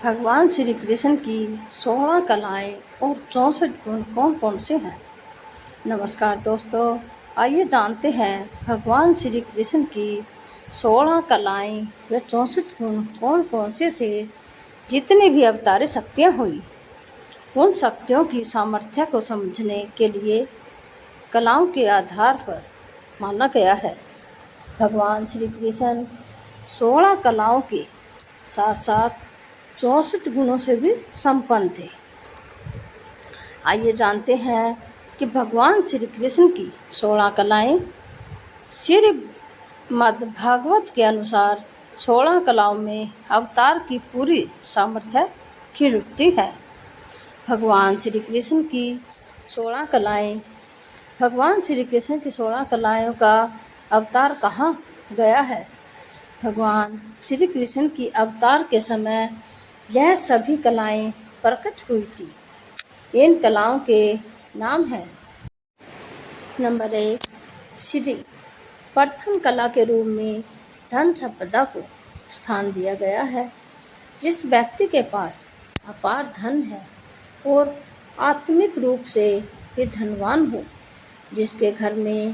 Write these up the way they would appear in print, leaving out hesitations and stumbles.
भगवान श्री कृष्ण की 16 कलाएं और 64 गुण कौन कौन से हैं। नमस्कार दोस्तों, आइए जानते हैं भगवान श्री कृष्ण की 16 कलाएं व 64 गुण कौन कौन से थे। जितनी भी अवतारी शक्तियाँ हुई, उन शक्तियों की सामर्थ्य को समझने के लिए कलाओं के आधार पर माना गया है। भगवान श्री कृष्ण 16 कलाओं के साथ साथ 64 गुणों से भी संपन्न थे। आइए जानते हैं कि भगवान श्री कृष्ण की 16 कलाएं। श्री मद्भागवत के अनुसार 16 कलाओं में अवतार की पूरी सामर्थ्य खिलती है। भगवान श्री कृष्ण की 16 कलाएं। भगवान श्री कृष्ण की 16 कलाओं का अवतार कहाँ गया है। भगवान श्री कृष्ण की अवतार के समय यह सभी कलाएं प्रकट हुई थी। इन कलाओं के नाम हैं। नंबर 1, श्री। प्रथम कला के रूप में धन संपदा को स्थान दिया गया है। जिस व्यक्ति के पास अपार धन है और आत्मिक रूप से भी धनवान हो, जिसके घर में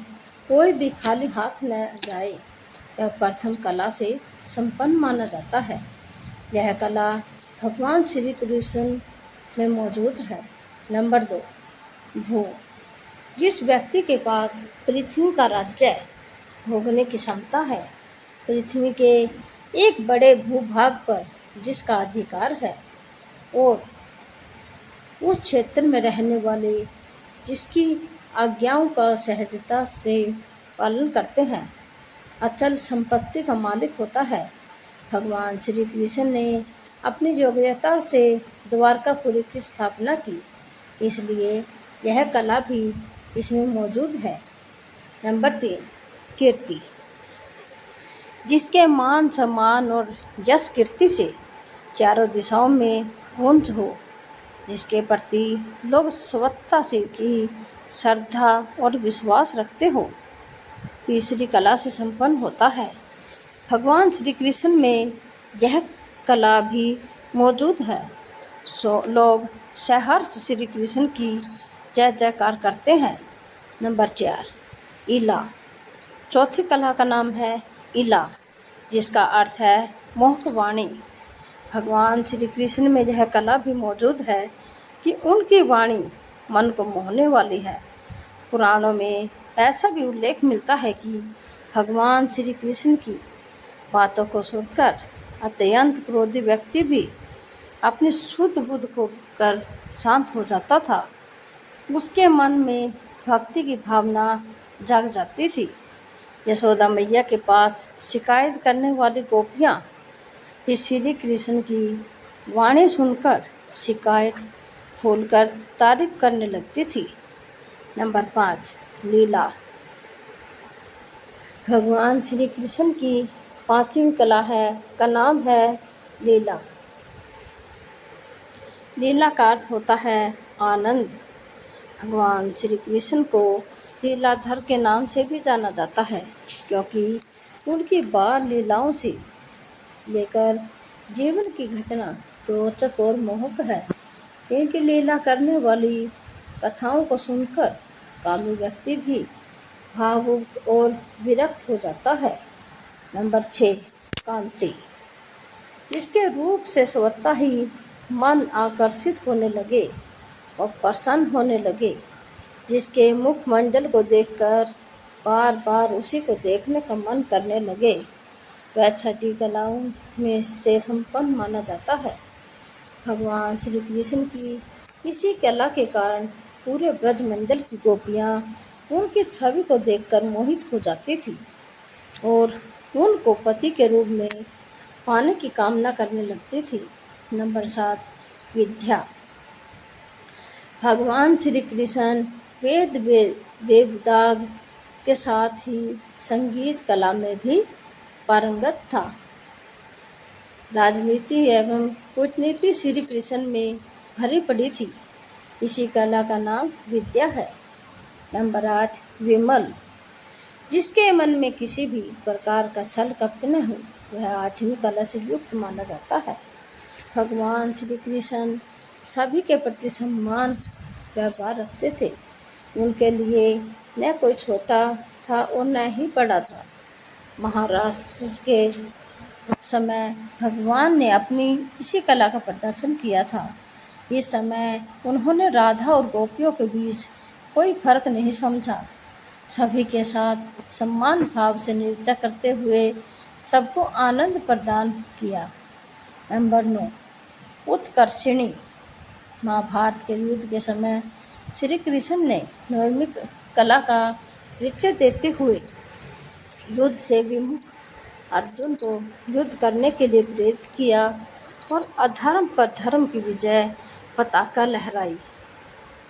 कोई भी खाली हाथ न जाए, यह प्रथम कला से संपन्न माना जाता है। यह कला भगवान श्री कृष्ण में मौजूद है। नंबर 2, भू। जिस व्यक्ति के पास पृथ्वी का राज्य भोगने की क्षमता है, पृथ्वी के एक बड़े भूभाग पर जिसका अधिकार है और उस क्षेत्र में रहने वाले जिसकी आज्ञाओं का सहजता से पालन करते हैं, अचल संपत्ति का मालिक होता है। भगवान श्री कृष्ण ने अपनी योग्यता से द्वारकापुरी की स्थापना की, इसलिए यह कला भी इसमें मौजूद है। नंबर 3, कीर्ति। जिसके मान सम्मान और यश कीर्ति से चारों दिशाओं में गूंज हो, जिसके प्रति लोग स्वतः से की श्रद्धा और विश्वास रखते हो, तीसरी कला से संपन्न होता है। भगवान श्री कृष्ण में यह कला भी मौजूद है। लोग सहर्ष श्री कृष्ण की जय जयकार करते हैं। नंबर 4, इला। चौथी कला का नाम है इला, जिसका अर्थ है मोहक वाणी। भगवान श्री कृष्ण में यह कला भी मौजूद है कि उनकी वाणी मन को मोहने वाली है। पुराणों में ऐसा भी उल्लेख मिलता है कि भगवान श्री कृष्ण की बातों को सुनकर अत्यंत क्रोधी व्यक्ति भी अपनी शुद्ध बुद्ध को कर शांत हो जाता था। उसके मन में भक्ति की भावना जाग जाती थी। यशोदा मैया के पास शिकायत करने वाली गोपियाँ भी श्री कृष्ण की वाणी सुनकर शिकायत खोलकर तारीफ करने लगती थी। नंबर 5, लीला। भगवान श्री कृष्ण की 5वीं कला का नाम है लीला। लीला का अर्थ होता है आनंद। भगवान श्री कृष्ण को लीलाधर के नाम से भी जाना जाता है, क्योंकि उनकी बाल लीलाओं से लेकर जीवन की घटना रोचक और मोहक है। इनकी लीला करने वाली कथाओं को सुनकर कामी व्यक्ति भी भावुक और विरक्त हो जाता है। नंबर 6, कांति। जिसके रूप से स्वतः ही मन आकर्षित होने लगे और प्रसन्न होने लगे, जिसके मुखमंडल को देखकर बार बार उसी को देखने का मन करने लगे, वह 6 कलाओं में से संपन्न माना जाता है। भगवान श्री कृष्ण की इसी कला के कारण पूरे ब्रजमंडल की गोपियाँ उनकी छवि को देखकर मोहित हो जाती थी और उनको पति के रूप में पाने की कामना करने लगती थी। नंबर 7, विद्या। भगवान श्री कृष्ण वेद वेदांग के साथ ही संगीत कला में भी पारंगत था। राजनीति एवं कूटनीति श्री कृष्ण में भरी पड़ी थी। इसी कला का नाम विद्या है। नंबर 8, विमल। जिसके मन में किसी भी प्रकार का छल कपट न हो, वह 8वीं कला से युक्त माना जाता है। भगवान श्री कृष्ण सभी के प्रति सम्मान व्यवहार रखते थे। उनके लिए न कोई छोटा था और न ही बड़ा था। महाराष्ट्र के समय भगवान ने अपनी इसी कला का प्रदर्शन किया था। इस समय उन्होंने राधा और गोपियों के बीच कोई फर्क नहीं समझा। सभी के साथ सम्मान भाव से नृत्य करते हुए सबको आनंद प्रदान किया। नंबर 9, उत्कर्षिणी। महाभारत के युद्ध के समय श्री कृष्ण ने नैमिक कला का परिचय देते हुए युद्ध से विमुख अर्जुन को युद्ध करने के लिए प्रेरित किया और अधर्म पर धर्म की विजय पताका लहराई।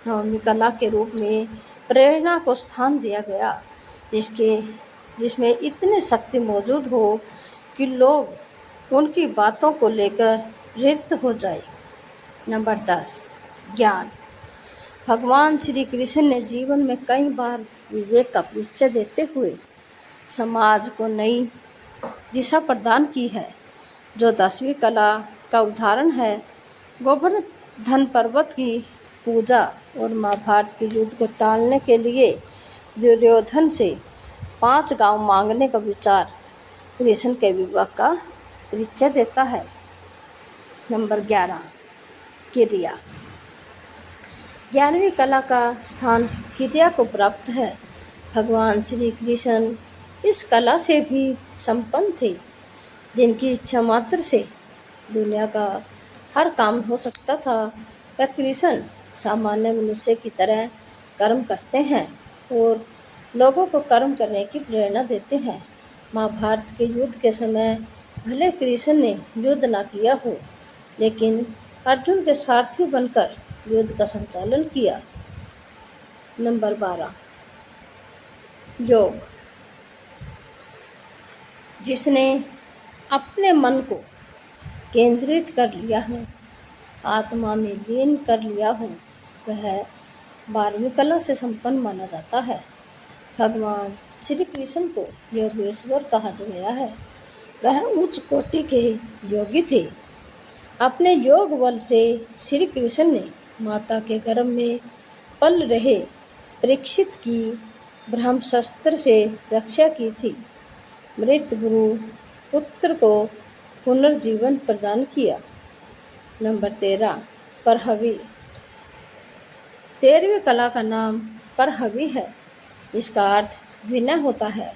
नवमी कला के रूप में प्रेरणा को स्थान दिया गया, जिसमें इतनी शक्ति मौजूद हो कि लोग उनकी बातों को लेकर प्रेरित हो जाए। नंबर 10, ज्ञान। भगवान श्री कृष्ण ने जीवन में कई बार विवेक का परिचय देते हुए समाज को नई दिशा प्रदान की है। जो 10वीं कला का उदाहरण है, गोवर्धन पर्वत की पूजा और महाभारत के युद्ध को टालने के लिए दुर्योधन से 5 गांव मांगने का विचार कृष्ण के विवाह का परिचय देता है। नंबर 11, क्रिया। 11वीं कला का स्थान क्रिया को प्राप्त है। भगवान श्री कृष्ण इस कला से भी संपन्न थे, जिनकी इच्छा मात्र से दुनिया का हर काम हो सकता था। वह कृष्ण सामान्य मनुष्य की तरह कर्म करते हैं और लोगों को कर्म करने की प्रेरणा देते हैं। महाभारत के युद्ध के समय भले कृष्ण ने युद्ध न किया हो, लेकिन अर्जुन के सारथी बनकर युद्ध का संचालन किया। नंबर 12, योग। जिसने अपने मन को केंद्रित कर लिया हो, आत्मा में लीन कर लिया हो, वह 12वीं कला से संपन्न माना जाता है। भगवान श्री कृष्ण को योगेश्वर कहा गया है। वह उच्च कोटि के योगी थे। अपने योग बल से श्री कृष्ण ने माता के गर्भ में पल रहे परीक्षित की ब्रह्मास्त्र से रक्षा की थी। मृत गुरु पुत्र को पुनर्जीवन प्रदान किया। नंबर 13, परहवी। 13वीं कला का नाम परहवी है। इसका अर्थ विनय होता है।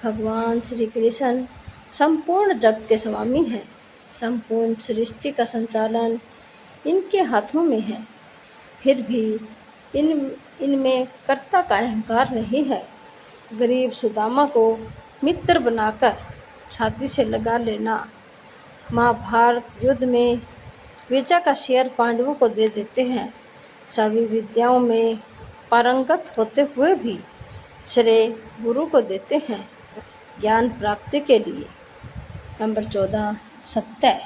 भगवान श्री कृष्ण संपूर्ण जग के स्वामी हैं। संपूर्ण सृष्टि का संचालन इनके हाथों में है। फिर भी इनमें कर्ता का अहंकार नहीं है। गरीब सुदामा को मित्र बनाकर छाती से लगा लेना। महाभारत युद्ध में विजय का श्रेय पांडवों को दे देते हैं। सभी विद्याओं में पारंगत होते हुए भी श्रेय गुरु को देते हैं ज्ञान प्राप्ति के लिए। नंबर 14, सत्य।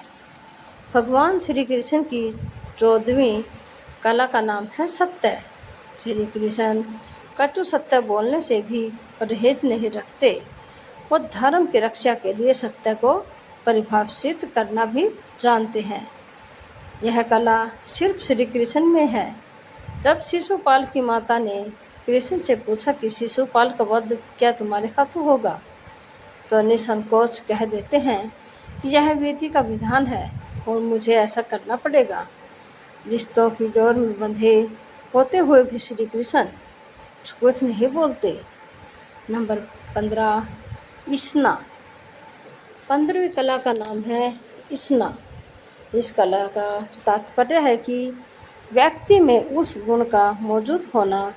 भगवान श्री कृष्ण की 14वीं कला का नाम है सत्य। श्री कृष्ण कटु सत्य बोलने से भी परहेज नहीं रखते। वो धर्म की रक्षा के लिए सत्य को परिभाषित करना भी जानते हैं। यह कला सिर्फ श्री कृष्ण में है। जब शिशुपाल की माता ने कृष्ण से पूछा कि शिशुपाल का वध क्या तुम्हारे हाथों होगा, तो निसंकोच कह देते हैं कि यह विधि का विधान है और मुझे ऐसा करना पड़ेगा। रिश्तों की डोर में बंधे होते हुए भी श्री कृष्ण झूठ नहीं बोलते। नंबर 15, इसना। 15वीं कला का नाम है इसना। इस कला का तात्पर्य है कि व्यक्ति में उस गुण का मौजूद होना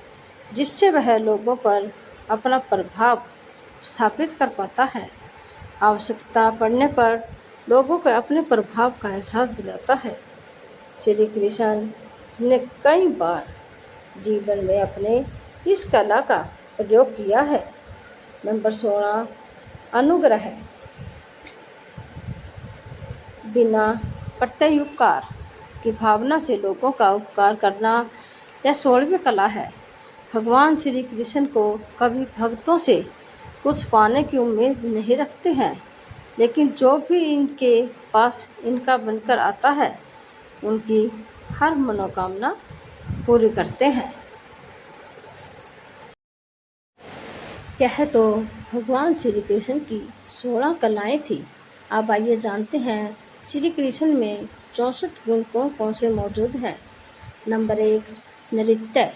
जिससे वह लोगों पर अपना प्रभाव स्थापित कर पाता है। आवश्यकता पड़ने पर लोगों को अपने प्रभाव का एहसास दिलाता है। श्री कृष्ण ने कई बार जीवन में अपने इस कला का प्रयोग किया है। नंबर 16, अनुग्रह। बिना प्रत्युपकार की भावना से लोगों का उपकार करना यह 16वीं कला है। भगवान श्री कृष्ण को कभी भक्तों से कुछ पाने की उम्मीद नहीं रखते हैं। लेकिन जो भी इनके पास इनका बनकर आता है उनकी हर मनोकामना पूरी करते हैं। यह तो भगवान श्री कृष्ण की 16 कलाएं थी। अब आइए जानते हैं श्री कृष्ण में 64 गुण कौन कौन से मौजूद हैं। नंबर 1 नृत्य,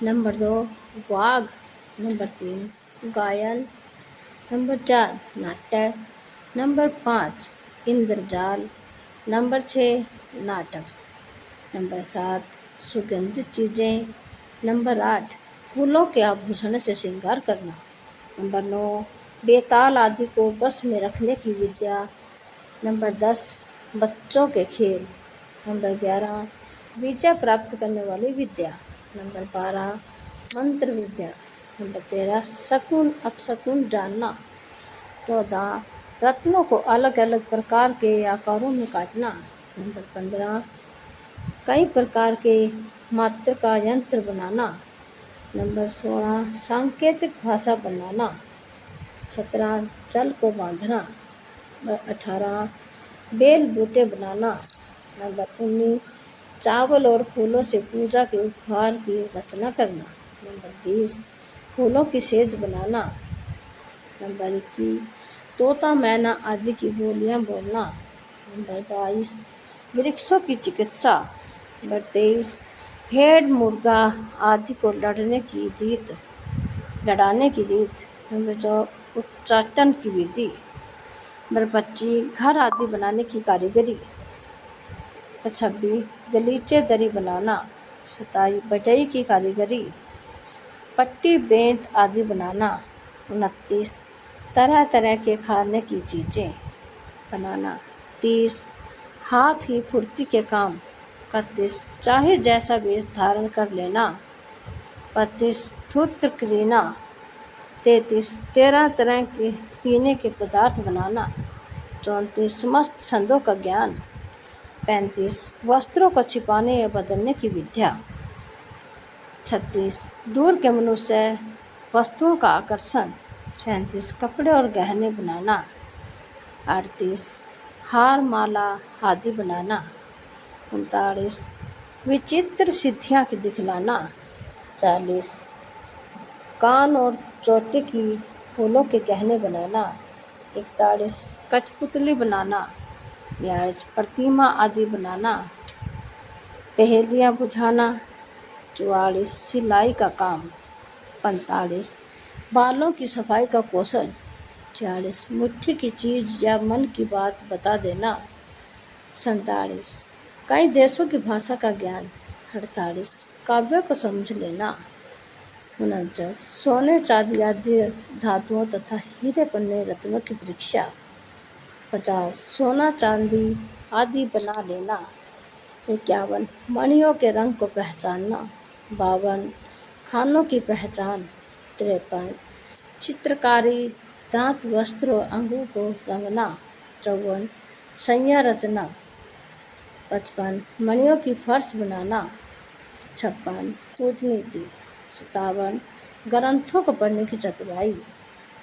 नंबर 2 वाग, नंबर 3 गायन, नंबर 4 नाट्य, नंबर 5 इंद्रजाल, नंबर 6 नाटक, नंबर 7 सुगंधित चीज़ें, नंबर 8 फूलों के आभूषण से श्रृंगार करना, नंबर 9 बेताल आदि को बस में रखने की विद्या, नंबर 10 बच्चों के खेल, नंबर 11 विजय प्राप्त करने वाली विद्या, नंबर 12 मंत्र विद्या, नंबर 13 शकुन अपशकुन जानना, 14 रत्नों को अलग अलग प्रकार के आकारों में काटना, नंबर 15 कई प्रकार के मात्र का यंत्र बनाना, नंबर 16 सांकेतिक भाषा बनाना, 17 जल को बांधना, नंबर 18 बेल बूटे बनाना, नंबर 19 चावल और फूलों से पूजा के उपहार की रचना करना, नंबर 20 फूलों की सेज बनाना, नंबर 21 तोता मैना आदि की बोलियां बोलना, नंबर 22 वृक्षों की चिकित्सा, नंबर 23 भेड़ मुर्गा आदि को लड़ाने की रीत, नंबर 24 उच्चाटन की विधि, नंबर 25 घर आदि बनाने की कारीगरी, नंबर 26 गलीचे दरी बनाना, 27 बढ़ई की कारीगरी, पट्टी बेंत आदि बनाना, 29 तरह तरह के खाने की चीज़ें बनाना, 30 हाथ ही फुर्ती के काम, 31 चाहे जैसा वेश धारण कर लेना, 32 धूर्त क्रीना, 33 13 तरह के पीने के पदार्थ बनाना, 34 समस्त छंदों का ज्ञान, 35 वस्त्रों को छिपाने या बदलने की विद्या, 36 दूर के मनुष्य वस्तुओं का आकर्षण, 37 कपड़े और गहने बनाना, 38 हार माला आदि बनाना, 39 विचित्र सिद्धियाँ की दिखलाना, 40 कान और चोटी की फूलों के गहने बनाना, 41 कठपुतली बनाना, 42 प्रतिमा आदि बनाना, पहेलियाँ बुझाना, 44 सिलाई का काम, 45 बालों की सफाई का कौशल, 46 मुट्ठी की चीज़ या मन की बात बता देना, 47 कई देशों की भाषा का ज्ञान, 48 काव्य को समझ लेना, 49 सोने चांदी आदि धातुओं तथा हीरे पन्ने रत्नों की परीक्षा, 50 सोना चांदी आदि बना लेना, 51 मणियों के रंग को पहचानना, 52 खानों की पहचान, 53 चित्रकारी दांत वस्त्र और अंगों को रंगना, 54 संज्ञा रचना, 55 मणियों की फर्श बनाना, 56 कूटनीति, 57 ग्रंथों को पढ़ने की चतुराई,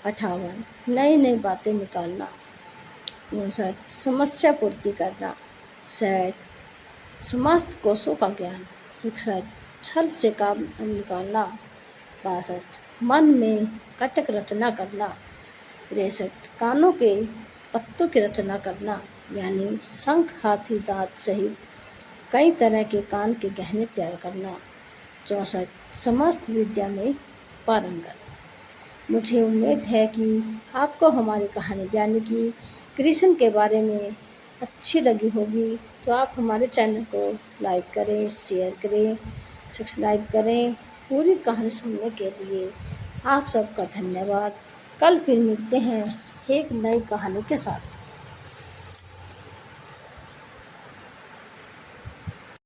58 नई नई बातें निकालना, 59 समस्या पूर्ति करना, 60 समस्त कोशों का ज्ञान, 61 छल से काम निकालना, 62 मन में कटक रचना करना, 63 कानों के पत्तों की रचना करना यानी शंख हाथी दांत सहित कई तरह के कान के गहने तैयार करना, 64 समस्त विद्या में पारंगत। मुझे उम्मीद है कि आपको हमारी कहानी यानी कि कृष्ण के बारे में अच्छी लगी होगी, तो आप हमारे चैनल को लाइक करें, शेयर करें, सब्सक्राइब करें। पूरी कहानी सुनने के लिए आप सबका धन्यवाद। कल फिर मिलते हैं एक नई कहानी के साथ।